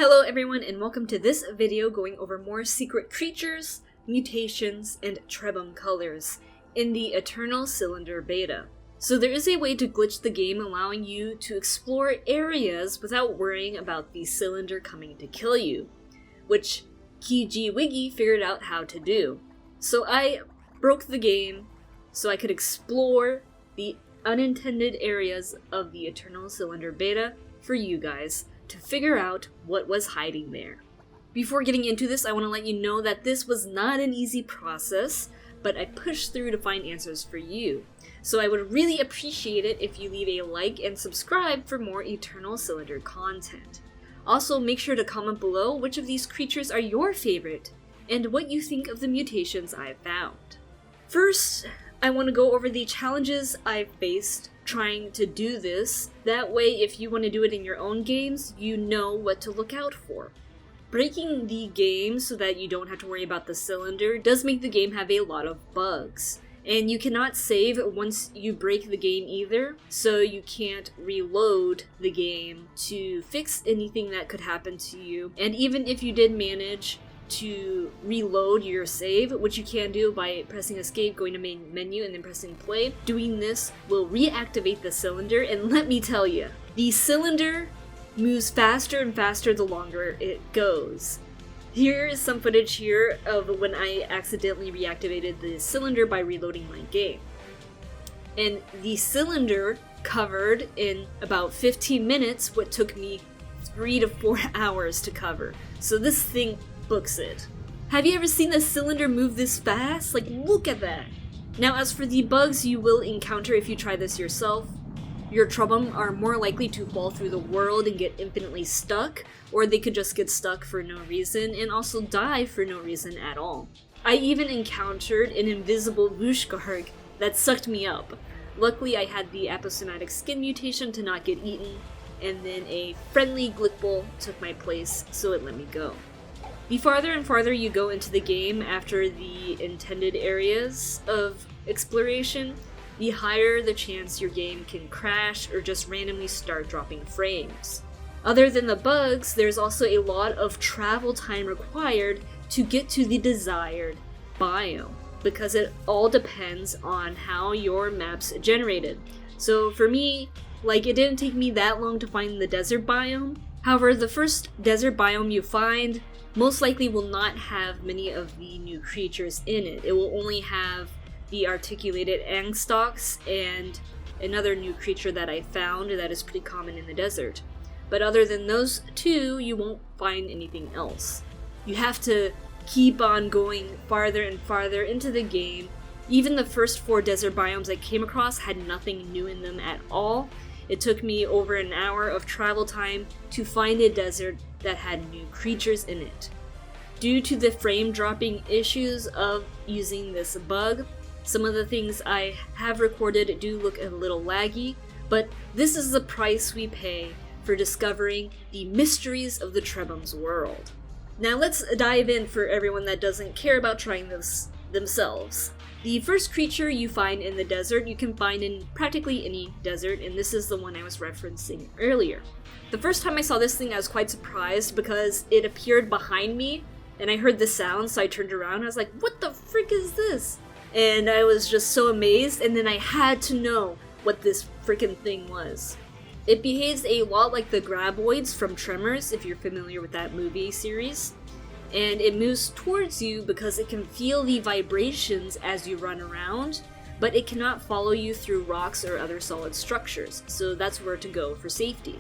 Hello everyone and welcome to this video going over more secret creatures, mutations, and Trebhum colors in the Eternal Cylinder beta. So there is a way to glitch the game allowing you to explore areas without worrying about the cylinder coming to kill you, which Kiji Wiggy figured out how to do. So I broke the game so I could explore the unintended areas of the Eternal Cylinder beta for you guys to figure out what was hiding there. Before getting into this, I want to let you know that this was not an easy process, but I pushed through to find answers for you. So I would really appreciate it if you leave a like and subscribe for more Eternal Cylinder content. Also, make sure to comment below which of these creatures are your favorite, and what you think of the mutations I've found. First, I want to go over the challenges I've faced trying to do this. That way, if you want to do it in your own games, you know what to look out for. Breaking the game so that you don't have to worry about the cylinder does make the game have a lot of bugs. And you cannot save once you break the game either, so you can't reload the game to fix anything that could happen to you. And even if you did manage to reload your save, which you can do by pressing escape, going to main menu, and then pressing play, doing this will reactivate the cylinder, and let me tell you, the cylinder moves faster and faster the longer it goes. Here is some footage here of when I accidentally reactivated the cylinder by reloading my game. And the cylinder covered in about 15 minutes what took me 3 to 4 hours to cover. So this thing books it. Have you ever seen a cylinder move this fast? Like, look at that! Now, as for the bugs you will encounter if you try this yourself, your Trebhum are more likely to fall through the world and get infinitely stuck, or they could just get stuck for no reason and also die for no reason at all. I even encountered an invisible Vushgarg that sucked me up. Luckily, I had the aposematic skin mutation to not get eaten, and then a friendly Glickbull took my place, so it let me go. The farther and farther you go into the game after the intended areas of exploration, the higher the chance your game can crash or just randomly start dropping frames. Other than the bugs, there's also a lot of travel time required to get to the desired biome, because it all depends on how your map's generated. So for me, it didn't take me that long to find the desert biome. However, the first desert biome you find most likely will not have many of the new creatures in it. It will only have the articulated angstoks and another new creature that I found that is pretty common in the desert. But other than those two, you won't find anything else. You have to keep on going farther and farther into the game. Even the first 4 desert biomes I came across had nothing new in them at all. It took me over an hour of travel time to find a desert that had new creatures in it. Due to the frame dropping issues of using this bug, some of the things I have recorded do look a little laggy, but this is the price we pay for discovering the mysteries of the Trebhum's world. Now let's dive in for everyone that doesn't care about trying this themselves. The first creature you find in the desert you can find in practically any desert, and this is the one I was referencing earlier. The first time I saw this thing I was quite surprised because it appeared behind me and I heard the sound, so I turned around. I was like, what the frick is this? And I was just so amazed, and then I had to know what this frickin' thing was. It behaves a lot like the Graboids from Tremors, if you're familiar with that movie series. And it moves towards you because it can feel the vibrations as you run around, but it cannot follow you through rocks or other solid structures, so that's where to go for safety.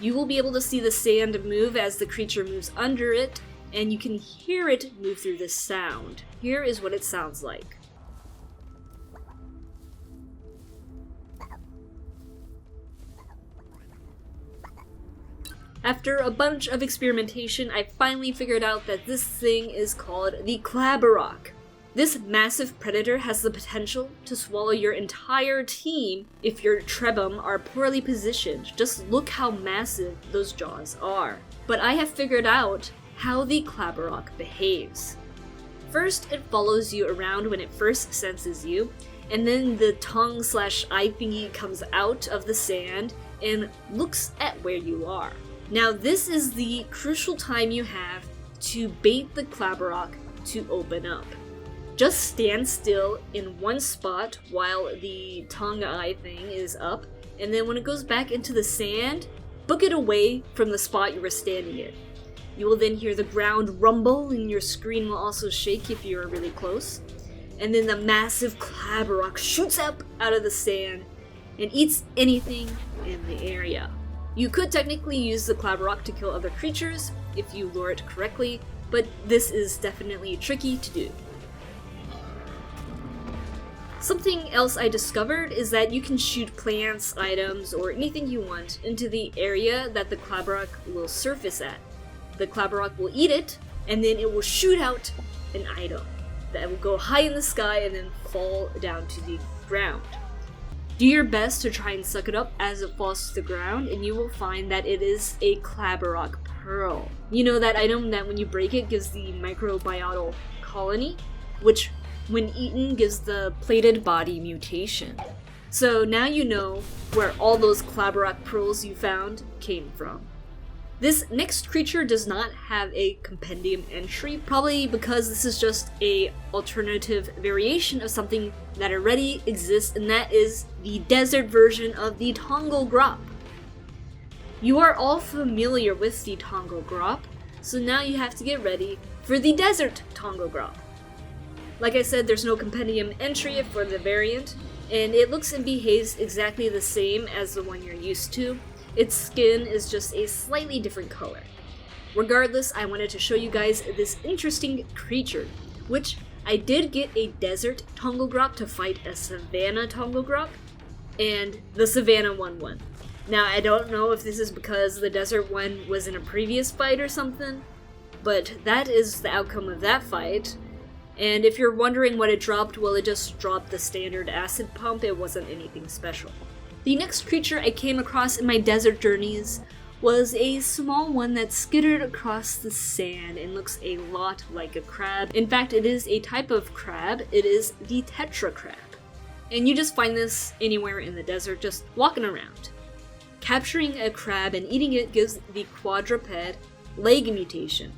You will be able to see the sand move as the creature moves under it, and you can hear it move through the sound. Here is what it sounds like. After a bunch of experimentation, I finally figured out that this thing is called the Klabarok. This massive predator has the potential to swallow your entire team if your Trebhum are poorly positioned. Just look how massive those jaws are. But I have figured out how the Klabarok behaves. First, it follows you around when it first senses you, and then the tongue/eye thingy comes out of the sand and looks at where you are. Now this is the crucial time you have to bait the Klabberok to open up. Just stand still in one spot while the tongue eye thing is up, and then when it goes back into the sand, book it away from the spot you were standing in. You will then hear the ground rumble and your screen will also shake if you are really close. And then the massive Klabberok shoots up out of the sand and eats anything in the area. You could technically use the Klabberok to kill other creatures if you lure it correctly, but this is definitely tricky to do. Something else I discovered is that you can shoot plants, items, or anything you want into the area that the Klabberok will surface at. The Klabberok will eat it, and then it will shoot out an item that will go high in the sky and then fall down to the ground. Do your best to try and suck it up as it falls to the ground, and you will find that it is a Klabberok pearl. You know that item that when you break it gives the microbiotal colony, which when eaten gives the plated body mutation. So now you know where all those Klabberok pearls you found came from. This next creature does not have a compendium entry, probably because this is just a alternative variation of something that already exists, and that is the desert version of the Tongal Grop. You are all familiar with the Tongal Grop, so now you have to get ready for the desert Tongal Grop. Like I said, there's no compendium entry for the variant, and it looks and behaves exactly the same as the one you're used to. Its skin is just a slightly different color. Regardless, I wanted to show you guys this interesting creature, which I did get a desert Tongal Grop to fight a Savana Tongal Grop, and the Savana won. Now, I don't know if this is because the desert one was in a previous fight or something, but that is the outcome of that fight. And if you're wondering what it dropped, well, it just dropped the standard acid pump. It wasn't anything special. The next creature I came across in my desert journeys was a small one that skittered across the sand and looks a lot like a crab. In fact, it is a type of crab. It is the tetra crab. And you just find this anywhere in the desert, just walking around. Capturing a crab and eating it gives the quadruped leg mutation,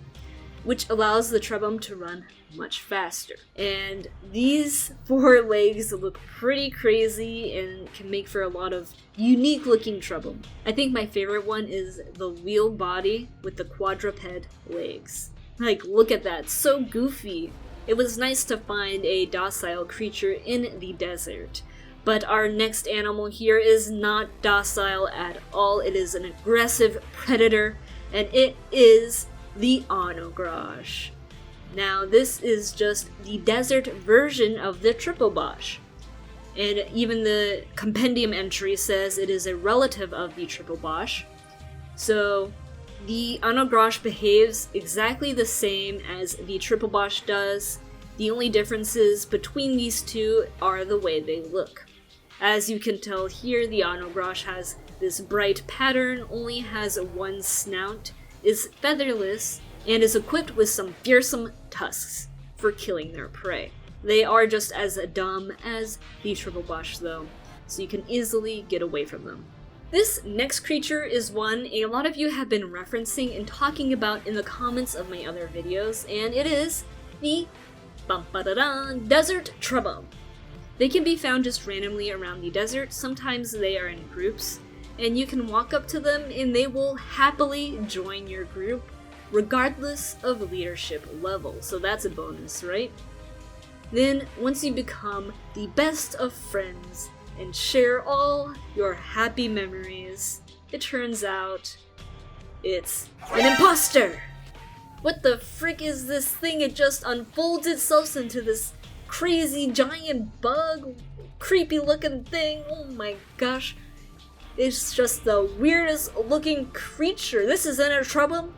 which allows the Trebhum to run much faster. And these 4 legs look pretty crazy and can make for a lot of unique looking Trebhum. I think my favorite one is the wheel body with the quadruped legs. Like, look at that, so goofy. It was nice to find a docile creature in the desert. But our next animal here is not docile at all. It is an aggressive predator, and it is the Onogrosh. Now, this is just the desert version of the Tripobosh. And even the compendium entry says it is a relative of the Tripobosh. So, the Onogrosh behaves exactly the same as the Tripobosh does. The only differences between these two are the way they look. As you can tell here, the Onogrosh has this bright pattern, only has one snout, is featherless, and is equipped with some fearsome tusks for killing their prey. They are just as dumb as the Tripobosh though, so you can easily get away from them. This next creature is one a lot of you have been referencing and talking about in the comments of my other videos, and it is the Desert Trebhum. They can be found just randomly around the desert. Sometimes they are in groups, and you can walk up to them and they will happily join your group regardless of leadership level, so that's a bonus, right? Then, once you become the best of friends and share all your happy memories, it turns out it's an imposter! What the frick is this thing? It just unfolds itself into this crazy giant bug, creepy looking thing. Oh my gosh. It's just the weirdest looking creature. This isn't a Trebhum.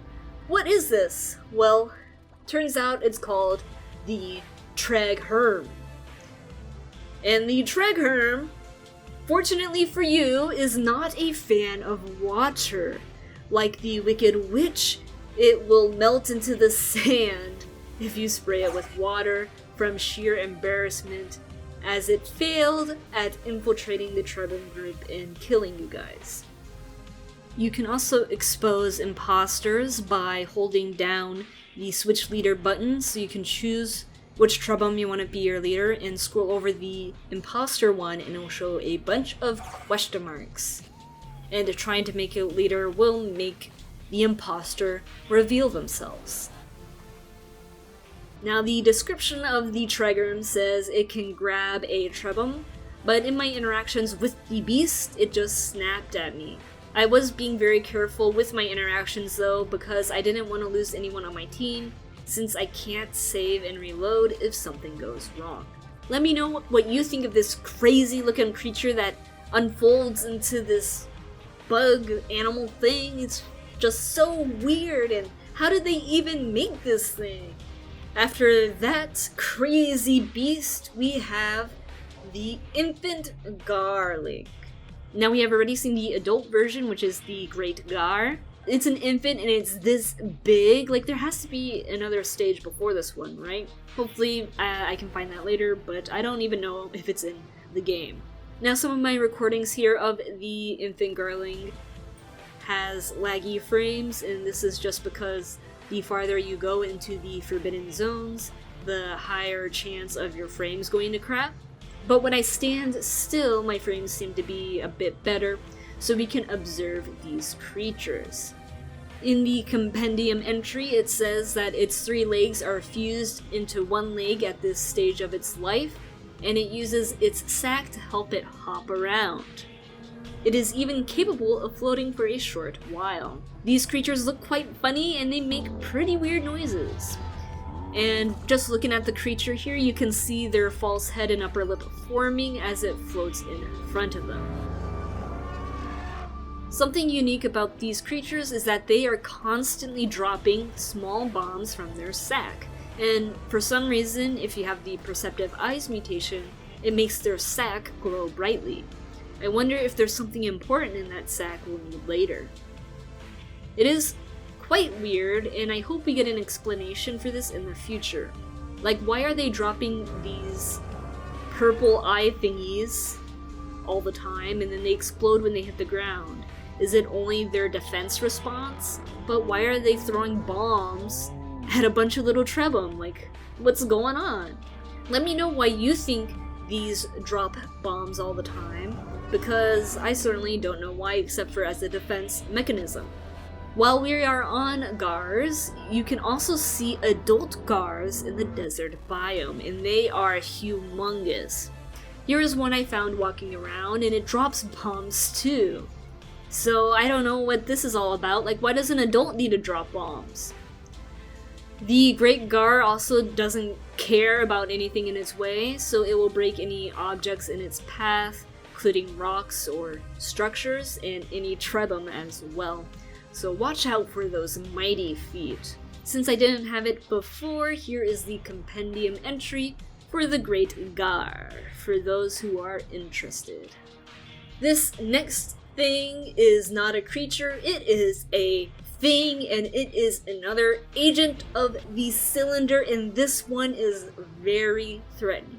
What is this? Well, turns out it's called the Trebhum. And the Trebhum, fortunately for you, is not a fan of water. Like the Wicked Witch, it will melt into the sand if you spray it with water from sheer embarrassment, as it failed at infiltrating the Trebhum group and killing you guys. You can also expose imposters by holding down the switch leader button, so you can choose which Trebhum you want to be your leader and scroll over the imposter one and it will show a bunch of question marks. And trying to make a leader will make the imposter reveal themselves. Now the description of the Trebhum says it can grab a Trebhum, but in my interactions with the beast, it just snapped at me. I was being very careful with my interactions though, because I didn't want to lose anyone on my team, since I can't save and reload if something goes wrong. Let me know what you think of this crazy looking creature that unfolds into this bug animal thing. It's just so weird, and how did they even make this thing? After that crazy beast, we have the infant garlic. Now we have already seen the adult version, which is the Great Gar. It's an infant and it's this big. Like, there has to be another stage before this one, right? Hopefully I can find that later, but I don't even know if it's in the game. Now some of my recordings here of the infant garling has laggy frames, and this is just because the farther you go into the forbidden zones, the higher chance of your frames going to crap. But when I stand still, my frames seem to be a bit better, so we can observe these creatures. In the compendium entry, it says that its 3 legs are fused into 1 leg at this stage of its life, and it uses its sac to help it hop around. It is even capable of floating for a short while. These creatures look quite funny and they make pretty weird noises. And just looking at the creature here, you can see their false head and upper lip forming as it floats in front of them. Something unique about these creatures is that they are constantly dropping small bombs from their sac. And for some reason, if you have the Perceptive Eyes mutation, it makes their sac glow brightly. I wonder if there's something important in that sac we'll need later. It is quite weird, and I hope we get an explanation for this in the future. Like, why are they dropping these purple eye thingies all the time and then they explode when they hit the ground? Is it only their defense response? But why are they throwing bombs at a bunch of little Trebhum? Like, what's going on? Let me know why you think these drop bombs all the time, because I certainly don't know why, except for as a defense mechanism. While we are on Gars, you can also see adult Gars in the desert biome, and they are humongous. Here is one I found walking around, and it drops bombs too. So I don't know what this is all about. Like, why does an adult need to drop bombs? The Great Gar also doesn't care about anything in its way, so it will break any objects in its path, including rocks or structures, and any Trebhum as well. So watch out for those mighty feet. Since I didn't have it before, here is the compendium entry for the Great Gar, for those who are interested. This next thing is not a creature, it is a thing, and it is another agent of the cylinder, and this one is very threatening.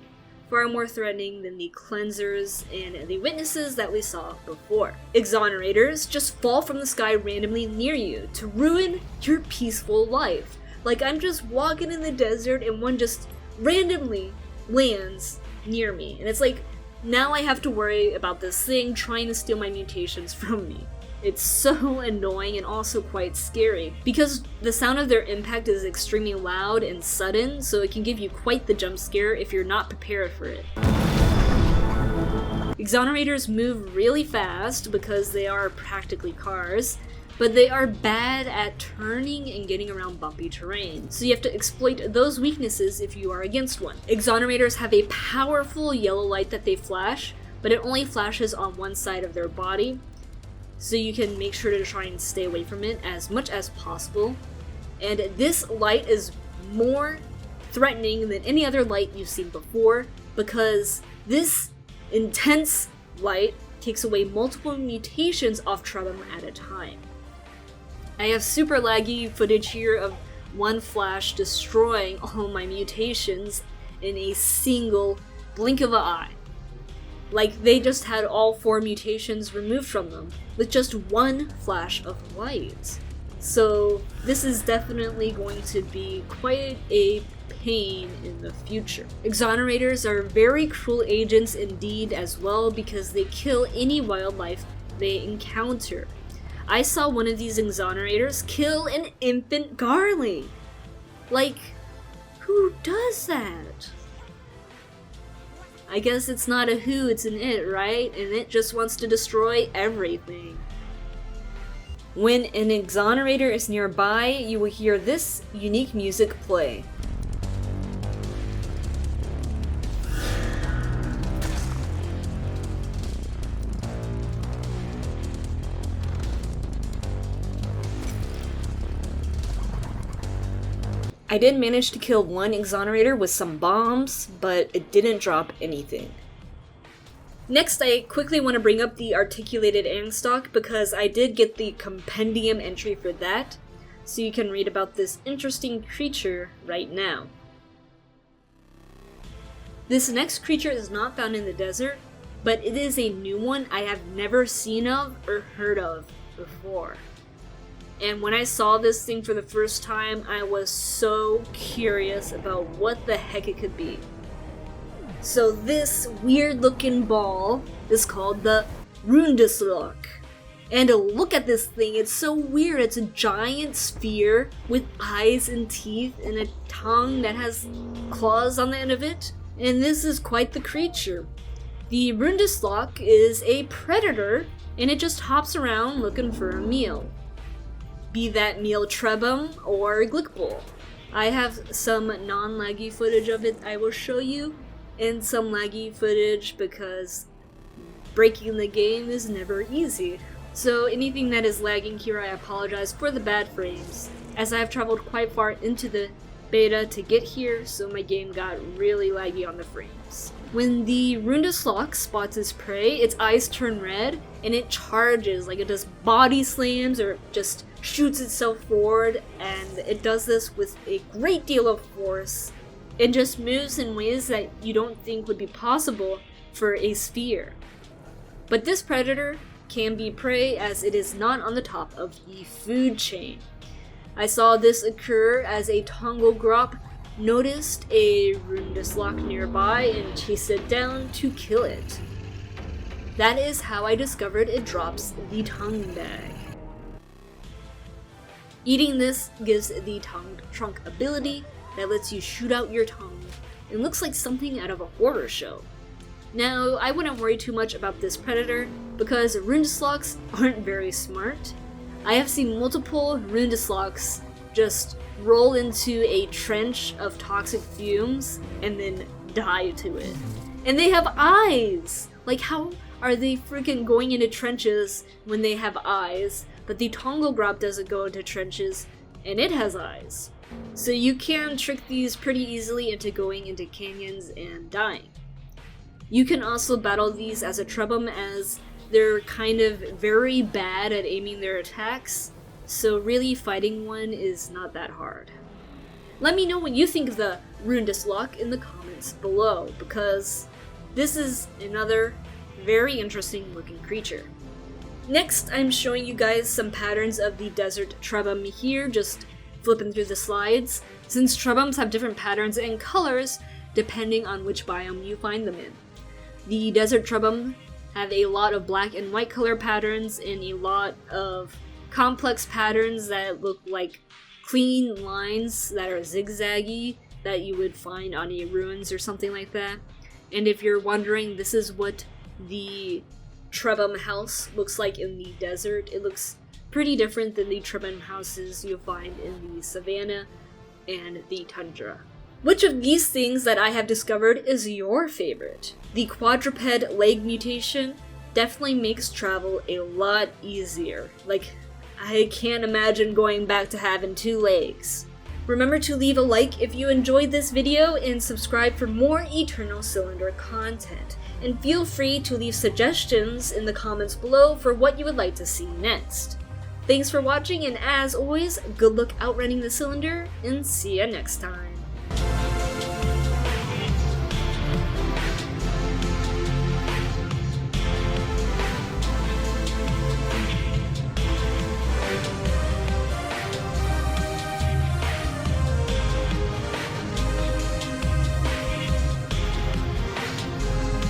Far more threatening than the cleansers and the witnesses that we saw before. Exonerators just fall from the sky randomly near you to ruin your peaceful life. Like, I'm just walking in the desert and one just randomly lands near me. And it's like, now I have to worry about this thing trying to steal my mutations from me. It's so annoying and also quite scary, because the sound of their impact is extremely loud and sudden, so it can give you quite the jump scare if you're not prepared for it. Exonerators move really fast because they are practically cars, but they are bad at turning and getting around bumpy terrain, so you have to exploit those weaknesses if you are against one. Exonerators have a powerful yellow light that they flash, but it only flashes on one side of their body, so you can make sure to try and stay away from it as much as possible. And this light is more threatening than any other light you've seen before, because this intense light takes away multiple mutations off Trebhum at a time. I have super laggy footage here of one flash destroying all my mutations in a single blink of an eye. Like they just had all 4 mutations removed from them, with just one flash of light. So this is definitely going to be quite a pain in the future. Exonerators are very cruel agents indeed as well, because they kill any wildlife they encounter. I saw one of these exonerators kill an infant garling. Like, who does that? I guess it's not a who, it's an it, right? And it just wants to destroy everything. When an exonerator is nearby, you will hear this unique music play. I did manage to kill one exonerator with some bombs, but it didn't drop anything. Next, I quickly want to bring up the articulated angstock because I did get the compendium entry for that, so you can read about this interesting creature right now. This next creature is not found in the desert, but it is a new one I have never seen of or heard of before. And when I saw this thing for the first time, I was so curious about what the heck it could be. So this weird looking ball is called the Rundeslok. And look at this thing, it's so weird. It's a giant sphere with eyes and teeth and a tongue that has claws on the end of it. And this is quite the creature. The Rundeslok is a predator, and it just hops around looking for a meal. Be that meal Trebhum or Glickbull. I have some non-laggy footage of it I will show you, and some laggy footage because breaking the game is never easy. So anything that is lagging here, I apologize for the bad frames, as I have traveled quite far into the beta to get here, so my game got really laggy on the frames. When the Rundeslok spots its prey, its eyes turn red, and it charges, like it does body slams or just shoots itself forward, and it does this with a great deal of force. It just moves in ways that you don't think would be possible for a sphere. But this predator can be prey as it is not on the top of the food chain. I saw this occur as a Tongogrop noticed a Rundeslok nearby and chased it down to kill it. That is how I discovered it drops the tongue bag. Eating this gives the tongue trunk ability that lets you shoot out your tongue. It looks like something out of a horror show. Now, I wouldn't worry too much about this predator because Rundesloks aren't very smart. I have seen multiple Rundesloks just roll into a trench of toxic fumes and then die to it. And they have eyes! Like, how are they freaking going into trenches when they have eyes? But the Tongogrop doesn't go into trenches and it has eyes. So you can trick these pretty easily into going into canyons and dying. You can also battle these as a Trebhum, as they're kind of very bad at aiming their attacks, so really fighting one is not that hard. Let me know what you think of the Rundeslok in the comments below, because this is another very interesting looking creature. Next, I'm showing you guys some patterns of the desert Trebhum here, just flipping through the slides, since Trebhums have different patterns and colors depending on which biome you find them in. The desert Trebhum have a lot of black and white color patterns and a lot of complex patterns that look like clean lines that are zigzaggy that you would find on a ruins or something like that. And if you're wondering, this is what the Trebhum house looks like in the desert. It looks pretty different than the Trebhum houses you'll find in the Savana and the tundra. Which of these things that I have discovered is your favorite? The quadruped leg mutation definitely makes travel a lot easier. Like, I can't imagine going back to having 2 legs. Remember to leave a like if you enjoyed this video and subscribe for more Eternal Cylinder content. And feel free to leave suggestions in the comments below for what you would like to see next. Thanks for watching, and as always, good luck outrunning the cylinder, and see ya next time.